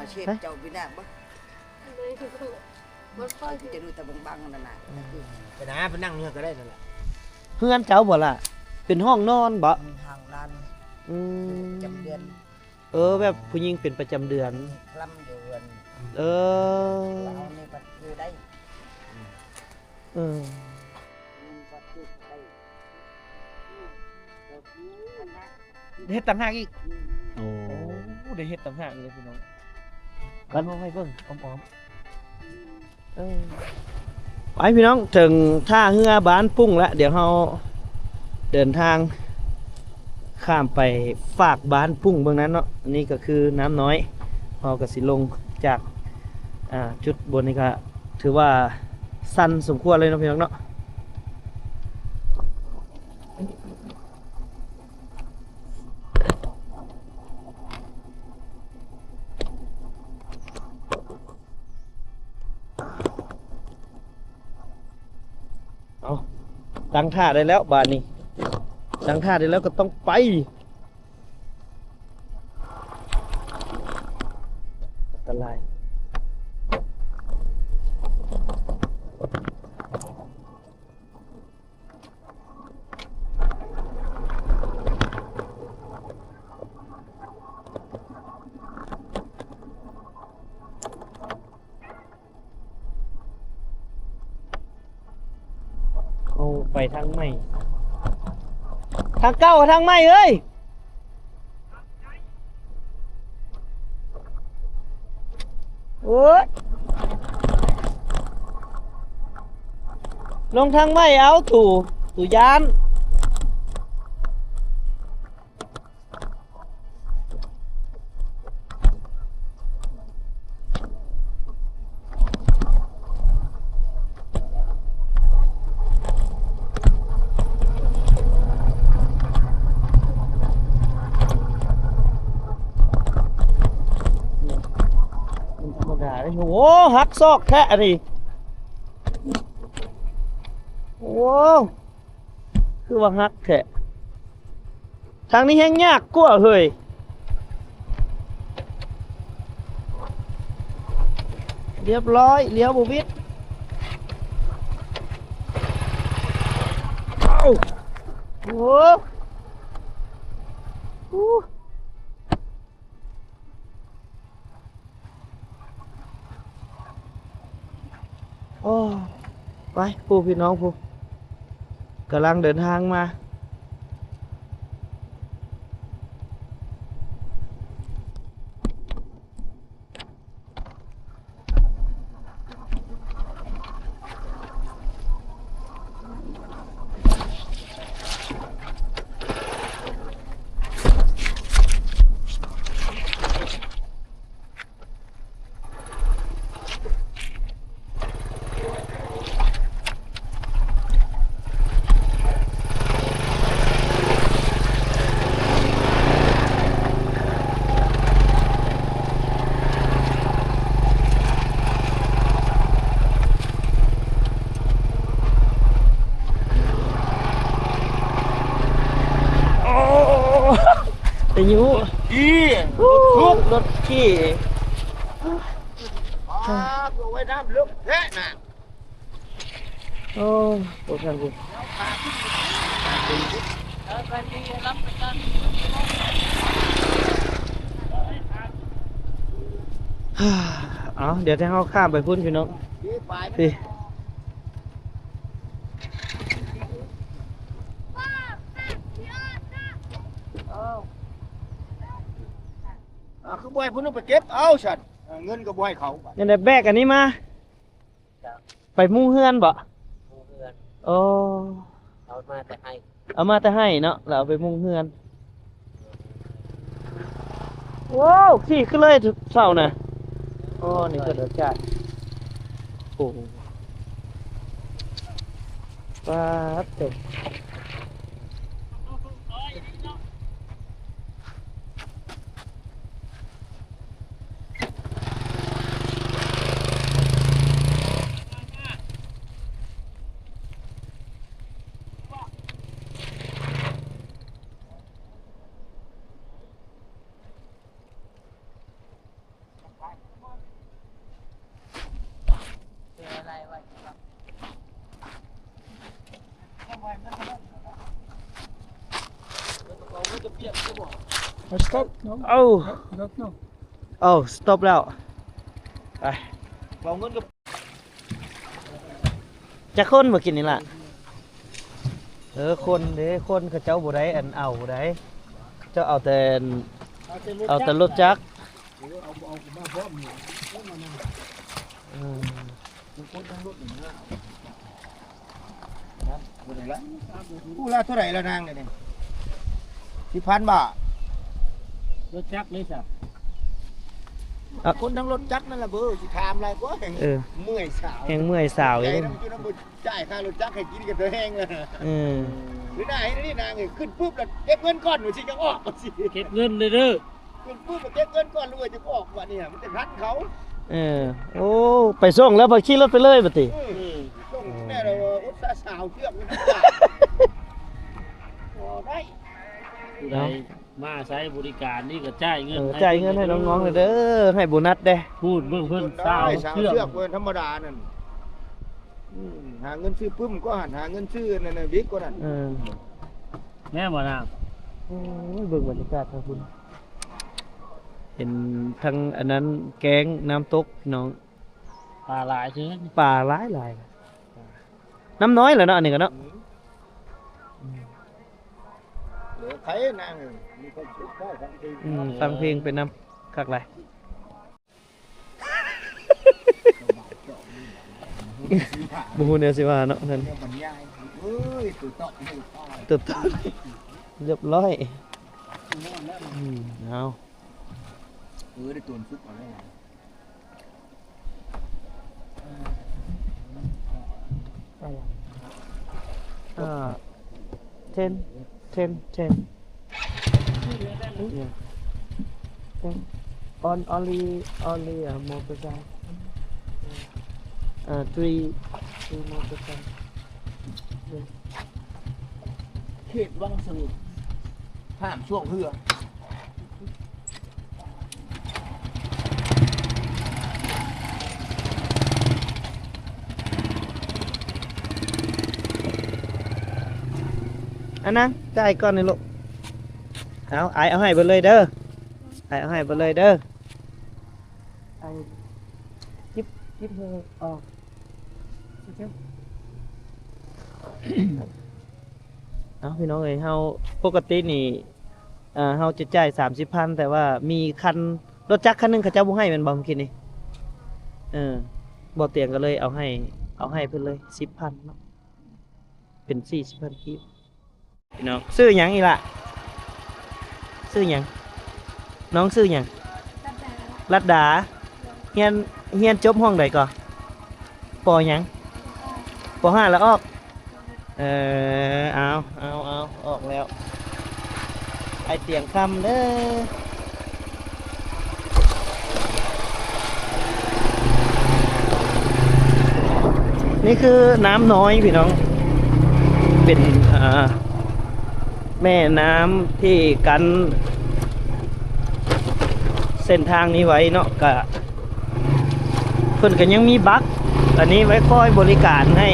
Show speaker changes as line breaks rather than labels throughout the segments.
มาเช็ดเจ้าบินาบ่จะดูแต่บางๆนั่นน่ะ
ไปนะไปนั่งเนี่ยก็ได้นั่นแหละ
เฮือนเจ้าบ่ล่ะเป็นห้องนอนบ่
ทางลาน
อืม
จำเดือน
แบบผู้หญิงเป็นประจำเดือน
คลำอยู่เดือน
เออ
เรานี่ปัดอยู่ได้
เออ
ปัดอยู่ได้
เฮ็ดต่างหากอีกโอ้ได้เฮ็ดต่างหากเลยพี่น้องกันให้เบิ่งอ้อมๆไปพี่น้องถึงท่าเรือบ้านปุ้งแล้วเดี๋ยวเราเดินทางข้ามไปฝากบ้านปุ้งเบื้องนั้นเนาะนี่ก็คือน้ำน้อยเราก็สิลงจากจุดบนนี้ก็ถือว่าสั้นสมควรเลยเนาะพี่น้องเนาะเอาตั้งท่าได้แล้วบ้านนี้ตั้งท่าได้แล้วก็ต้องไปอันตรายเอาไปทางใหม่ทางเก้ากับทางใหม่เอ้ยโอ้ยลงทางใหม่เอาตู่ยานธรรมดาเลยโอ้โหหักซอกแท้ดิโอ้คือว่าหักแท้ทางนี้แห้งยากกว่าเฮ้ยเรียบร้อยเลี้ยวบุบิดเอ้าโอ้โหโอ้ไปผู้พี่น้องผู้กำลังเดินทางมาแต่ยูรถขี้
เอาไว้น้ำลึกแท้น่ะ
โอ้ปวดทันกูเอาเดี๋ยวถ้าเขาข้ามไปพุ่นพี่น้องพี่
คือบ่ให้พุ่นไปเก็บเอาฉันเงินก็บ่ให้เขา
ยังได้แบกอันนี้มาไปมุ่งเฮือนบ่โอ้เอามาแต่ให้เนาะแล้วเอาไปมุ่งเฮือนว้าวขี่ขึ้นเลยเสาน่ะอ๋อนี่ก็เดือดจัดโอ้ป้าดเต็ม
Stop. No.
เอ้า
No. No.
เอ้าสต็อปแล้วไปเอาเงินกับจะคนมากินนี่ล่ะคนเด้คนเขาเจ้าบ่ได้อันเอาบ่ได้เจ้าเอาแต่รถจักรอืม
ผู้ละเท่าไหร่ละนางเนี่ย10,000 บาท
รถจักรเลยจ้ะ
คนทั้งรถจักรนั่นแหละเบอร์สิถามอะไรก็แห่ง
เออ
เมื่อยสาว
แหงเมื่อยสาว
ใจ
อยู่
น้ำจิ้มน้ำบุญจ่ายค่ารถจักรให้กินกันเธอแห้งเลย หรือหน้าให้นี่นางนี่ขึ้นปุ๊บแล้วเก็บเงินก่อนหนูสิจะออกสิ
เก็บเงินเลยเด้อ
ขึ้นปุ๊บแล้วเก็บเงินก่อนรวยจะออกว่าเนี่ยมันจะทันเขา
โอ้ไปส่งแล้วไปขี่รถไปเลยบัดติ
ต้องแม่เราอุตส่าห์สาวเชือกมันตาพอได้
ผู้ใดมาใช้บริการนี่ก็จ่ายเงิน
จ่ายเงินให้น้องๆเลยเด้อให้โบนัสเด้
พูดเบิ่งเพิ่น
ได้
สาว
สาว
เชือก
เชือกเว้ยธรรมดานั่นหาเงินซื้อปึ้มก็หันหาเงินซื้อนั่นน่ะบิ๊กก็นั่น
แม่บ่นาง
โอ้ยเบิ่งบรรยากาศครับคุณเห็นทางอันนั้นแกงน้ำตกพี่น้อง
ปลาหลายเชิญ
ป่าหลายน้ำน้อยเหรอเนาะอันนี้กันเนาะ
เหลือใครนางมีคนชุดได้ฟังเพลง
ฟังเพลงเป็นน้ำคักไรบูฮูเนี่ยสิว่าเนาะนั่น
บรรยายเอ้ยตื่นต่อตื่นต่อ
ตึบเรียบร้อยเอา
ได้ตัวฟุกมาแล้ว
10 yeah. Only more percent. 3 more percent.
เขตวังสมุทรห้ามช่วงเพื่อ
อันนั้นจ่ายก่อนนี่ลูกเอาให้ไปเลยเด้อเอาให้ไปเลยเด้อไอ้จิ๊บเธอออกเอาพี่น้องเอ้ยเฮาปกตินี่เฮาจะจ่าย30,000แต่ว่ามีคันรถจักรคันหนึงเขาเจ้าบ่ให้แม่นบ่เมื่อกี้นี่บ่เตียงก็เลยเอาให้เพิ่นเลย10,000เนาะเป็น40,000กีบพี่น้องซื้อหยังอีล่ะซื้อหยังน้องซื้อหยังรัดดาเฮียนจบห้องใดก่อนปอหยังป.5แล้วออกเอาออกแล้วไอเตียงคำเด้อนี่คือน้ำน้อยพี่น้องเป็นแม่น้ำที่กันเส้นทางนี้ไว้เนาะก็เพิ่นก็ยังมีบัคอันนี้ไว้คอยบริการให้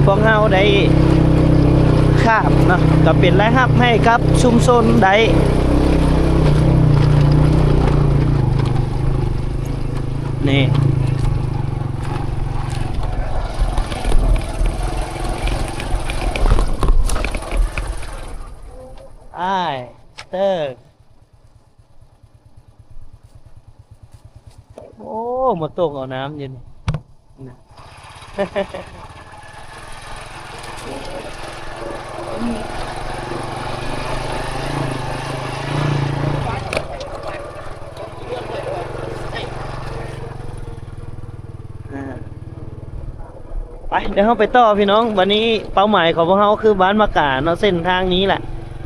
พวกเฮาได้ข้ามเนาะก็เป็นรายรับให้กับชุมชนได้นี่เตอร์โอ้มาตกเอาน้ำเย็นนะไปเดี๋ยวเราไปต่อพี่น้องวันนี้เป้าหมายของพวกเราคือบ้านมะกาเนาะเส้นทางนี้แหละ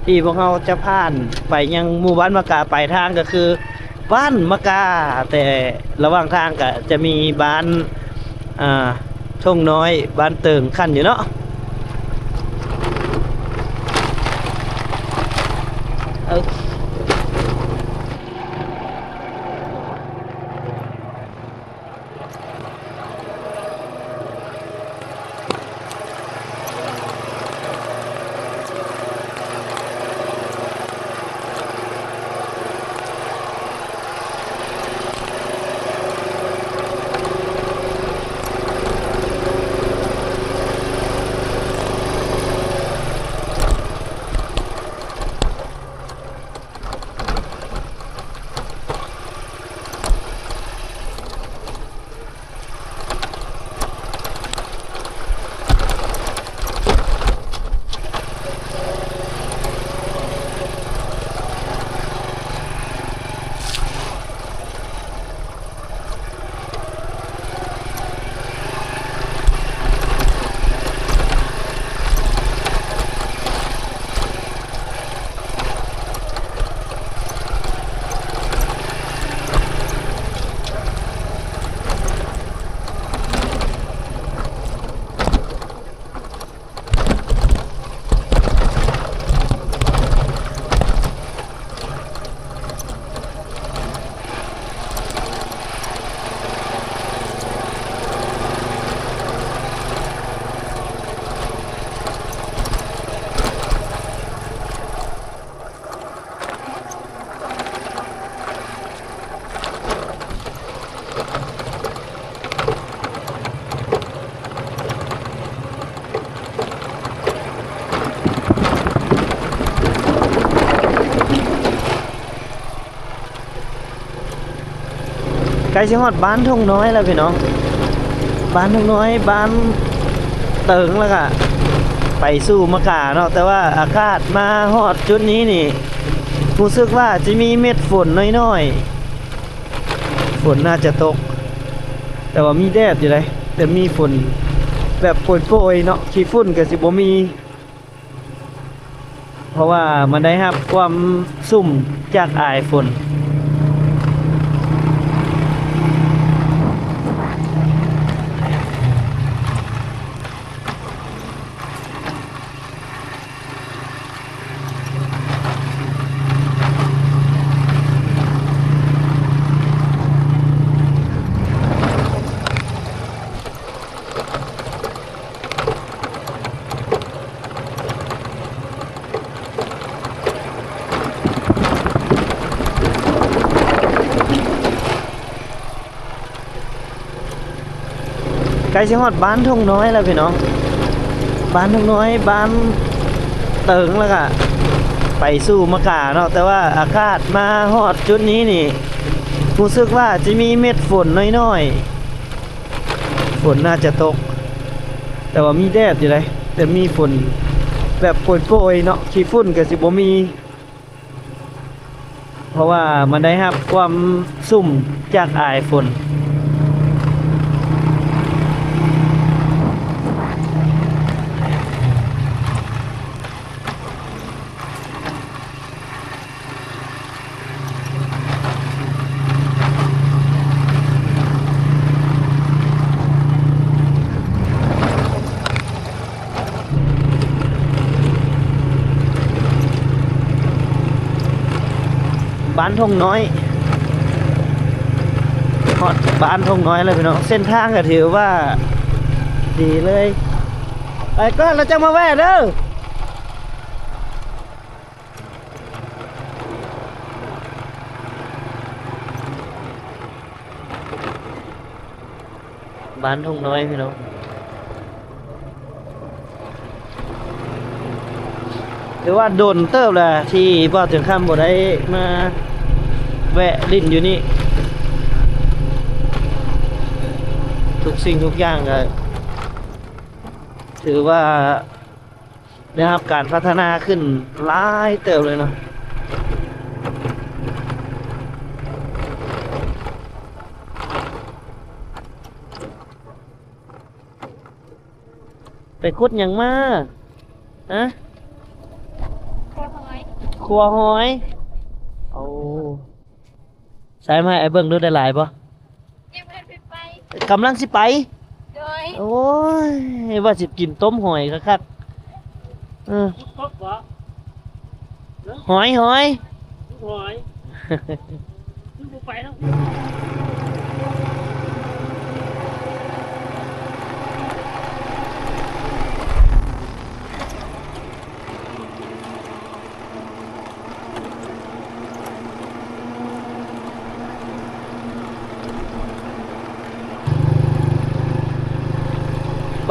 ที่พวกเราจะผ่านไปยังหมู่บ้านมะกาปลายทางก็คือบ้านมะกาแต่ระหว่างทางก็จะมีบ้านช่องน้อยบ้านเติงขั้นอยู่เนาะ ใกล้สิฮอดบ้านทุ่งน้อยแล้วพี่น้องบ้านทุ่งน้อยบ้านเติงแล้วก็ไปสู่มะกาเนาะแต่ว่าอากาศมาฮอดจุดนี้นี่รู้สึกว่าจะมีเม็ดฝนน้อยๆฝนน่าจะตกแต่ว่ามีแดดอยู่เลยแต่มีฝนแบบโปรยๆเนาะขี้ฝุ่นก็สิบ่มีเพราะว่ามันได้รับความสุ่มจากอายฝนใกล้สิฮอดบ้านทุ่งน้อยแล้วพี่น้องบ้านทุ่งน้อยบ้านเติงแล้วก็ไปสู่มะกาเนาะแต่ว่าอากาศมาฮอดจุดนี้นี่รู้สึกว่าจะมีเม็ดฝนน้อยๆฝนน่าจะตกแต่ว่ามีแดดอยู่เลยแต่มีฝนแบบโปรยๆเนาะขี้ฝุ่นก็สิบ่มีเพราะว่ามันได้รับความสุ่มจากอายฝนบ้านทงน้อยฮอดบ้านทงน้อยเลยพี่น้องเส้นทางก็ถือว่าดีเลยไปก็เราจะมาแวะเด้อบ้านทงน้อยพี่น้องหรือว่าโดนเติบแหละที่บ่ถึงค่ำบ่ได้มาแวะลิ้นอยู่นี่ทุกสิ่งทุกอย่างก็ถือว่าได้รับการพัฒนาขึ้นหลายเติบเลยเนาะไปคุดหยังมาฮะครัวหอยเอาใช้มาไอ้เบิ่งดูได้หลายปะ
ยังไม่ได้ไป
กำลังสิไป
โดย
โอ้ยว่าสิกินต้มหอยคักๆ
ครบเหรอ
หอย
หอยมึงไปแล้ว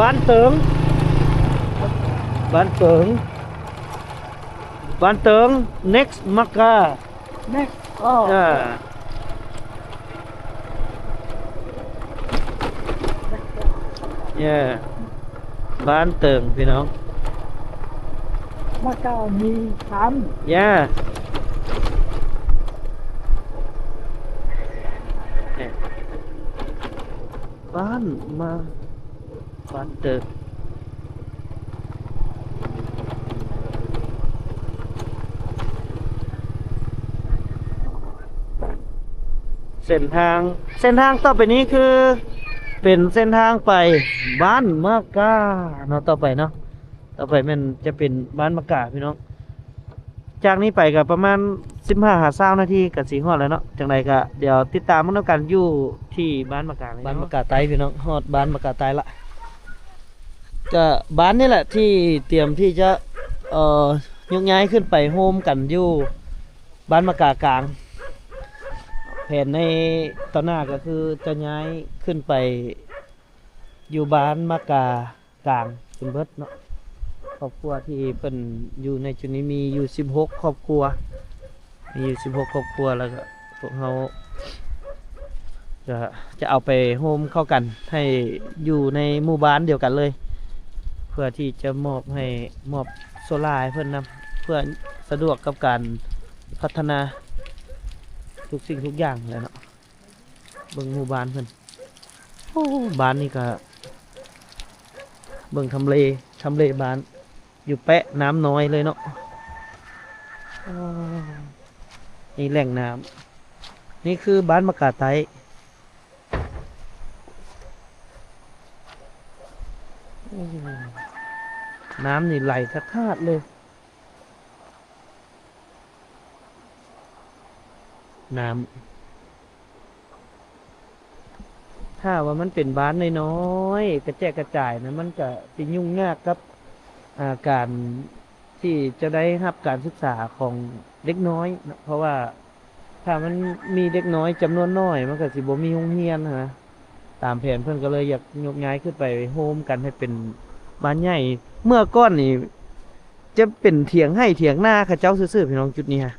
บ้านเติงบ้านเติงบ้านเติง next มักกะ
next
yeah บ้านเติงพี่น้อง
มะกามีค
yeah บ้านมาบ้านเติงเส้นทางต่อไปนี้คือเป็นเส้นทางไปบ้านมะกาเนาะต่อไปเนาะต่อไปมันจะเป็นบ้านมะกาพี่น้องจากนี้ไปก็ประมาณ15-20นาทีก็สิฮอดแล้วเนาะจังไดก็เดี๋ยวติดตามมันกันอยู่ที่บ้านมะกาบ้านมะกาไตพี่น้องฮอดบ้านมะกาไตละก็บ้านนี่แหละที่เตรียมที่จะยกย้ายขึ้นไปโฮมกันอยู่บ้านมะกากลางแผนในตอนหน้าก็คือจะย้ายขึ้นไปอยู่บ้านมะกากลางเป็นเบิดเนาะครอบครัวที่เป็นอยู่ในจุดนี้มีอยู่16ครอบครัวมีอยู่16ครอบครัวแล้วก็พวกเรา ก็จะเอาไปโฮมเข้ากันให้อยู่ในหมู่บ้านเดียวกันเลย เพื่อที่จะมอบโซล่าให้เพิ่นนำเพื่อสะดวกกับการพัฒนาทุกสิ่งทุกอย่างเลยเนาะเบิ่งหมู่บ้านเพิ่นโอ้บ้านนี่ก็เบิ่งทำเลบ้านอยู่แปะน้ำน้อยเลยเนาะอ้าวนี่แหล่งน้ำนี่คือบ้านมะกาไตโอ้น้ำนี่ไหลสะคาดเลยน้ำถ้าว่ามันเป็นบ้านน้อยๆกระแจกกระจายนะมันก็สิยุ่งยากกับการที่จะได้รับการศึกษาของเด็กน้อยนะเพราะว่าถ้ามันมีเด็กน้อยจำนวนน้อยมันก็สิบ่มีโรงเรียนนะตามแผนเพิ่นก็เลยอยากยกย้ายขึ้นไปโฮมกันให้เป็นบ้านใหญ่เมื่อก่อนนี่จะเป็นเถียงให้เถียงหน้าเขาเจ้าซื่อๆพี่น้องจุดนี้ฮะ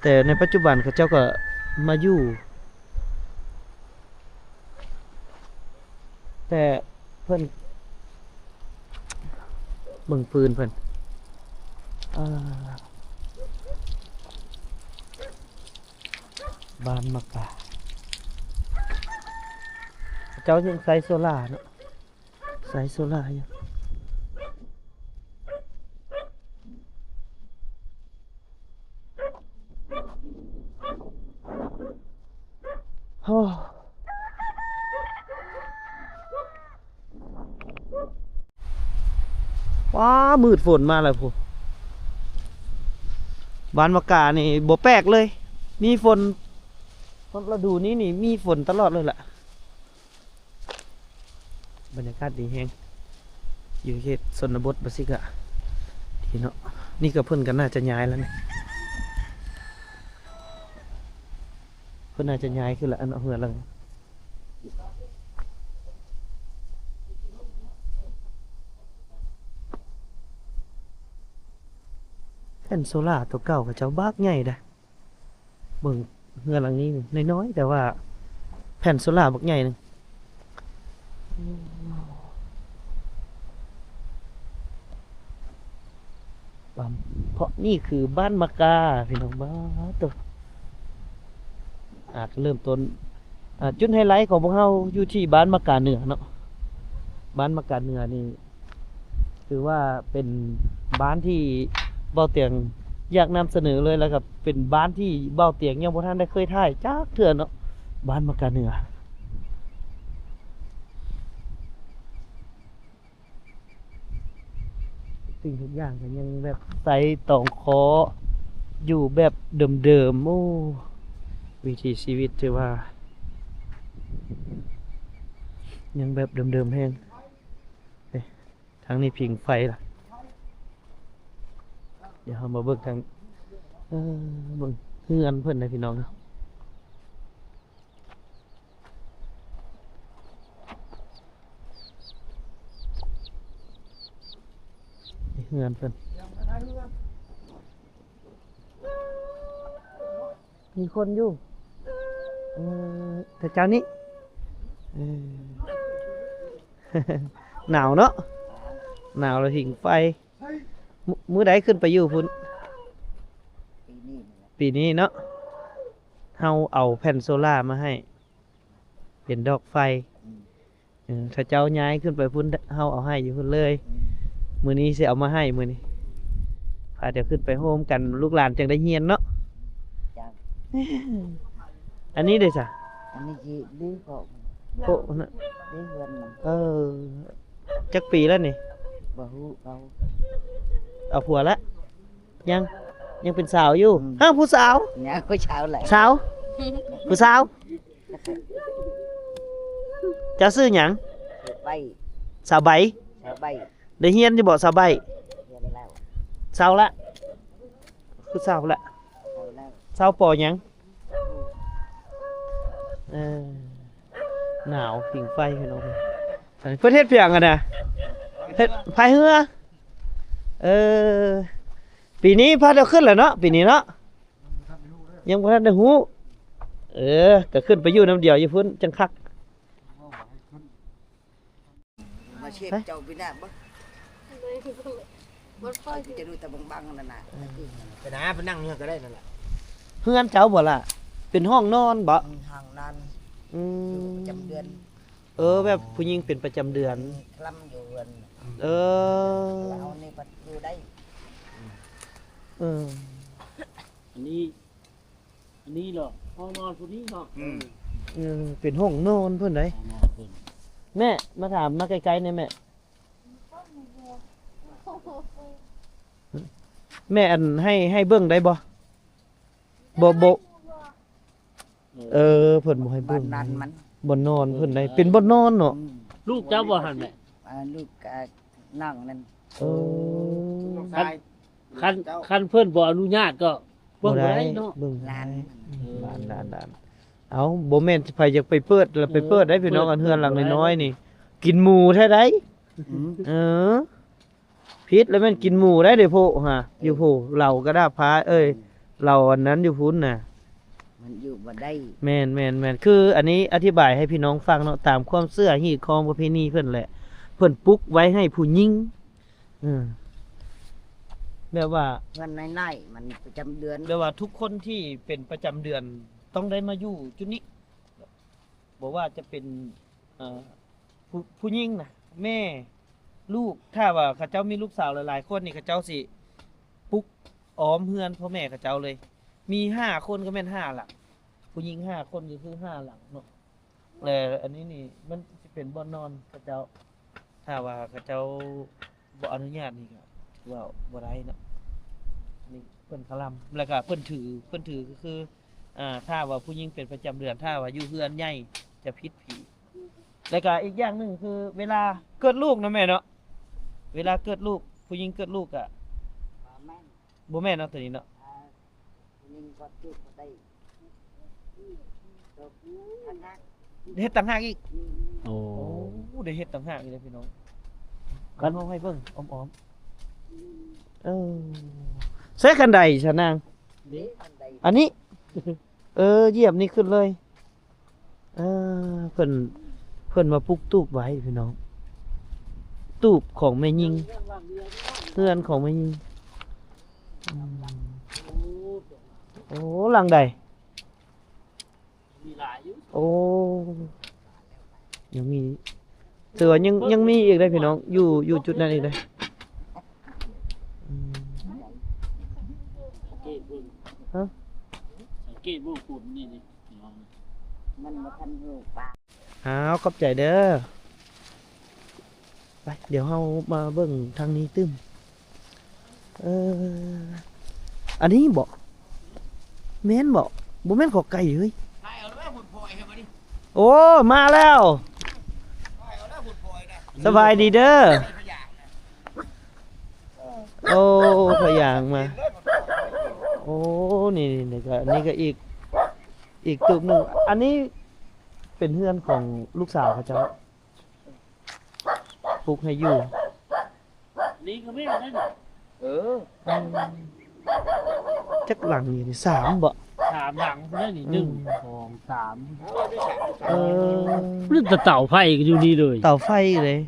แต่ในปัจจุบันเขาเจ้าก็มาอยู่แต่เพิ่นเบิ่งปืนเพิ่นบ้านมะกาเจ้ายังใส่โซล่าเนาะใส่โซล่าอยู่โอ้ว้ามืดฝนมาแล้วพูบ้านมะกานี่บ่แปลกเลยมีฝนฤดูนี้นี่มีฝนตลอดเลยล่ะบรรยากาศดีแฮงอยู่เขตชนบทบสิกะทีเนาะนี่ก็เพิ่นกันน่าจะย้ายแล้วนี่เพิ่นน่าจะย้ายขึ้นละอันเอาเหือแล้วแผ่นโซล่าตัวเก่ากับเจ้าบากใหญ่เด้อเบิ่งเหือหลังนี้น้อยๆแต่ว่าแผ่นโซล่าบักใหญ่นึงเพราะนี่คือบ้านมะกาพี่น้องบ้านตัวเริ่มต้นจุดไฮไลท์ของพวกเราอยู่ที่บ้านมะกาเหนือเนาะบ้านมะกาเหนือนี่ถือว่าเป็นบ้านที่เบาเตียงอยากนำเสนอเลยแล้วกับเป็นบ้านที่เบาเตียงยังบ่ทันได้เคยถ่ายจักเทื่อเนาะบ้านมะกาเหนือสิ่งทุกอย่างก็ยังแบบใส่ตองคออยู่แบบเดิมๆโอ้วิถีชีวิตถือว่ายังแบบเดิมๆแฮงทางนี้ผิงไฟล่ะเดี๋ยวเรามาเบิ่งทางเบิ่งเฮือนเพิ่นนะพี่น้องเฮือนเพิ่นมีคนอยู่แต่เจ้านี้หนาวเนาะหนาวแล้วหิงไฟมื้อใดขึ้นไปอยู่พุ่นปีนี้เนาะเฮาเอาแผ่นโซล่ามาให้เป็นดอกไฟถ้าเจ้าย้ายขึ้นไปพุ่นเฮาเอาให้อยู่พุ่นเลยมื้อนี้สิเอามาให้มื้อนี้พาเดี๋ยวขึ้นไปโฮมกันลูกหลานจังได้เฮียนเนาะอันนี้เด้อจ้ะ
อันนี้สิดื้อก็
โกนะ
ดื้อเฮือนมัน
จักปีแล้วนี่
บ่ฮู้เอา
เอาผัวละยังเป็นสาวอยู่อ้าวผู้สาว
nhà có sao lại
สาวผู้สาวเจ้าซื้อหยัง
bay
สาวใบ
sao bay
ได้เฮียนจะบอกสาวใบ
hiền lao
สาวละผู้สาวละ
sao lao
สาวปอหยังหนาวผิงไฟพี่น้องเพื่อเทศเพียงกันนะเฮ็ดพายเรือปีนี้พาเดี๋ยวขึ้นแล้วเนาะปีนี้เนาะยังบ่ทันได้ฮู้ ก็ขึ้นไปอยู่น้ำเดียวอยู่พุ่นจังคัก
มาเชฟเจ้าพี่น่ะบ่
เลยบนพ่อ
จะดูแต่บังๆนั่นน่ะ
ไปนะไปนั่งเนี่ยก็ได้นั่นแหละ
เฮือนเจ้าบ่ล่ะเป็นห้องนอนบ่
ห่างนั้น
อืม
ประจำเดือน
แบบผู้หญิงเป็นประจำเดือน
คลำอยู่เรือน
เออ
เรานี่ปัดอยู่ได้
เออ
อันนี้เหรอห้องนอนผู้นี้เนาะ
เป็นห้องนอนเพิ่นได
ห้องนอนเพิ่น
แม่มาถามมาไกลๆหน่อยแม่แม่อันให้เบิ่งได้บ่บ่เพิ่นบ่ให้
บ้า
เบิ่
น
ง
นั้นมัน
บ่นอนเพิ่นได้เป็นบ่นอนเนาะ
ลูกเจ้าบ่หันแม่
ลูกนั่งนั่น
เออ
น้องชาย
คันเพิ่นบ่อนุญาตก็เบิ่งบ่ได้เนาะ
เบิ่ง
หลาน
ด้านเอาบ่แม่นไผอยากไปเปิดแล้วไปเปิดได้พี่น้องอันเฮือนหลังน้อยๆนี่ กินหมูแท้ไดเออพิษแล้วแม่นกินหมูได้เด้อโพฮะอยู่โพเหล่ากระดาษพาเหล่าอันนั้นอยู่พุ่นน่ะ
มันอยู่บ่ได้
แม่นคืออันนี้อธิบายให้พี่น้องฟังเนาะตามความเชื่อฮีตของประเพณีเพิ่นแหละเพิ่นปลุกไว้ให้ผู้หญิงแบบว่า
เงินในๆมันประจำเดือน
แบบว่าทุกคนที่เป็นประจำเดือนต้องได้มาอยู่จุดนี้บอกว่าจะเป็นผู้หญิงนะแม่ลูกถ้าว่าเขาเจ้ามีลูกสาวหลายๆคนนี่เขาเจ้าสิปลุกอ้อมเฮือนพ่อแม่เขาเจ้าเลย มี5 คนก็แม่น5หลังผู้หญิง5 คนก็คือ5หลังเนาะแต่อันนี้นี่มันสิเป็นบ่อนนอนเขาเจ้าถ้าว่าเขาเจ้าบ่อนุญาตนี่ก็ว่าบ่ได้เนาะนี่เพิ่นคลำแล้วก็เพิ่นถือก็คือถ้าว่าผู้หญิงเป็นประจำเดือนถ้าว่าอยู่เฮือนใหญ่จะผิดผีแล้วก็อีกอย่างหนึงคือ เวลาเกิดลูกนะแม่เนาะเวลาเกิดลูกผู้หญิงเกิดลูกอ่ะ
แม่น
บ่แม่นเนาะตัวนี้เนาะ
นิ่งก็จุดบ่ได้ทางนั้น
เฮ็ดต่างหากอีก
โอ้
โอ้ได้เฮ็ดต่างหากอีกเลยพี่น้อง
กั
กัน นเอาให้เบิ่งอ้อมใช้กันไดชะนาง
นี่อันใด
อันนี้ เหยียบนี่ขึ้นเลยเพิ่นมาปลุกตูบไว้พี่น้องตูบของแม่ยิงเพื่อนของแม่ยิงโอ้หลังใด
มีหลายอยู่
โอ้ยังมีเสือยังมีอีกได้พี่น้องอยู่จุดนั้นอีกได้
สังเกตเบิ่ง
ฮะ
สังเกตเบิ่งฝุ่นนี่นี่พี่น้อง
มันบ่ทันรู้ปาก
เอาขอบใจเด้อไปเดี๋ยวเฮามาเบิ่งทางนี้ตึ้มอันนี้บ่แม่นบ่แม่นขอไก่เฮ้ย
ถ่ายเอาแล้วหุ่นพลอยให้มาดิ
โอ้มาแล้ว
ถ่ายเอาแล้วหุ่นพลอยนะ
สบายดีเด้อ
ขยะนะ
โอ้พยางมาโอ้นี่ก็อันนี้ก็อีกตุกหนึ่งอันนี้เป็นเพื่อนของลูกสาวเขาเจ้าปลุกให้อยู่
นี่ก็ไม่ได้นี่
จักหลังอยู่นี่3บ่
3หลังเพิ่นได้นี่1 2 3
เออ
เรื่องแต่เต่าไฟก็อยู่นี่เลย
เตาไฟเลย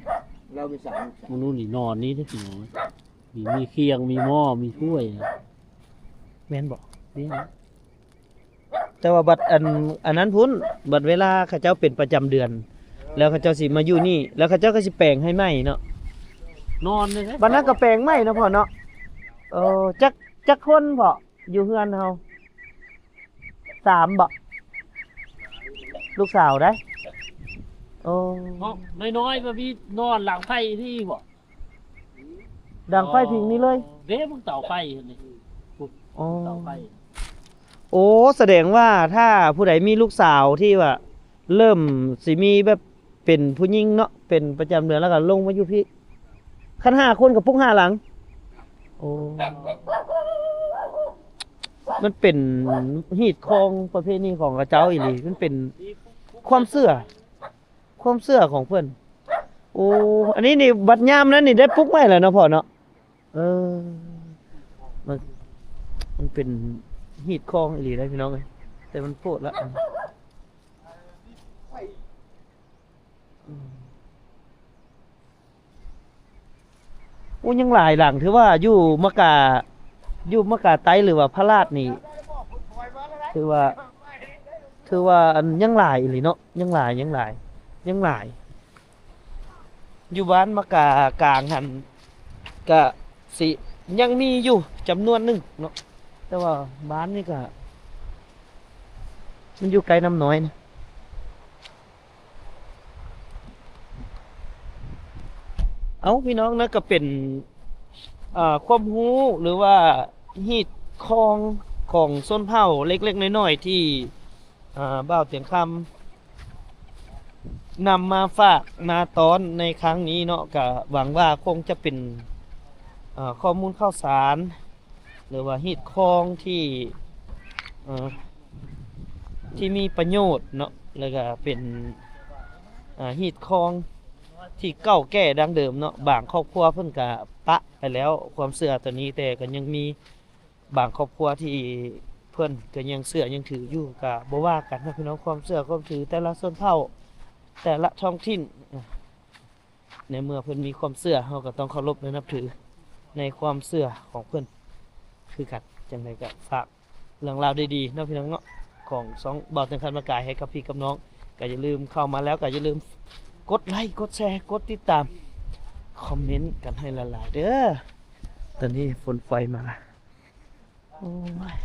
เราไปสั่ง
มนู้นนี่นอนนี่ได้พี่น้องมีเคียงมีหม้อมีถ้วยนะ
แม่นบ่
นี่
แต่ว่าบัดอันนั้นพุ่นบัดเวลาเขาเจ้าเป็นประจำเดือน แล้วเขาเจ้าสิมาอยู่นี่ แล้วเขาเจ้าก็สิแปลงให้ไหมเนาะ
นอนเลยนะ
บัดนั้นก็แปลงไหมเนาะพ่อเนาะจักคนพ่ออยู่เฮือนเฮา3บ่ลูกสาวได้โอ้
ห้องน้อยๆมาพี่นอนหลังไฟที่บ่
ดังไฟพิงนี้เลย
เด้มึงเต่าไฟนี่
อ๋อ
เต่าไฟ
โอ้แสดงว่าถ้าผู้ใดมีลูกสาวที่ว่าเริ่มสิมีแบบเป็นผู้หญิงเนาะเป็นประจำเดือนแล้วก็ลงมาอยู่พี่คัน5 คนกับปุ๊ก5 หลังโอ้มันเป็นฮีตของประเพณีของกระเจ้าอีหลีมันเป็นความเชื่อของเพิ่นโอ้อันนี้นี่บัดยามนั้นนี่ได้ปลุกไว้แล้วเนาะพ่อเนาะมันเป็นฮีตของอีหลีได้พี่น้องเอ้ยแต่มันโพดละ อู้ยังหลายหลังถือว่าอยู่มะกาไต้หรือว่าพระราชนี่ถือว่าอันยังหลายอีหลีเนาะยังหลายอยู่บ้านมะกากลางหันก็สิยังมีอยู่จำนวนหนึงเนาะแต่ว่าบ้านนี่ก็มันอยู่ไกลน้ำน้อยนะเอาพี่น้องนะก็เป็นความรู้หรือว่าฮีตคองของส้นเผ่าเล็กๆน้อยๆที่บ่าวเตียงคำนำมาฝากมาตอนในครั้งนี้เนาะก็หวังว่าคงจะเป็นข้อมูลข่าวสารหรือว่าฮีตคองที่มีประโยชน์เนาะแล้วก็เป็นฮีตคองที่เก่าแก่ดังเดิมเนาะบางครอบครัวเพิ่นก็ปะไปแล้วความเชื่อตัวนี้แต่ก็ยังมีบางครอบครัวที่เพิ่นก็ยังเชื่อยังถืออยู่ก็บ่ว่ากันนะพี่น้องความเชื่อความถือแต่ละชนเผ่าแต่ละท้องถิ่นในเมื่อเพิ่นมีความเชื่อเฮาก็ต้องเคารพและนับถือในความเชื่อของเพิ่นคือกันจังไดก็ฝากเรื่องราวดีๆเนาะพี่น้องเนาะของ2บ่าวเตียงคำมากายให้กับพี่กับน้องก็อย่าลืมเข้ามาแล้วก็อย่าลืมกดไลค์กดแชร์กดติดตามคอมเมนต์กันให้หลายๆเด้อตอนนี้ฝนไฟมาโอ้ย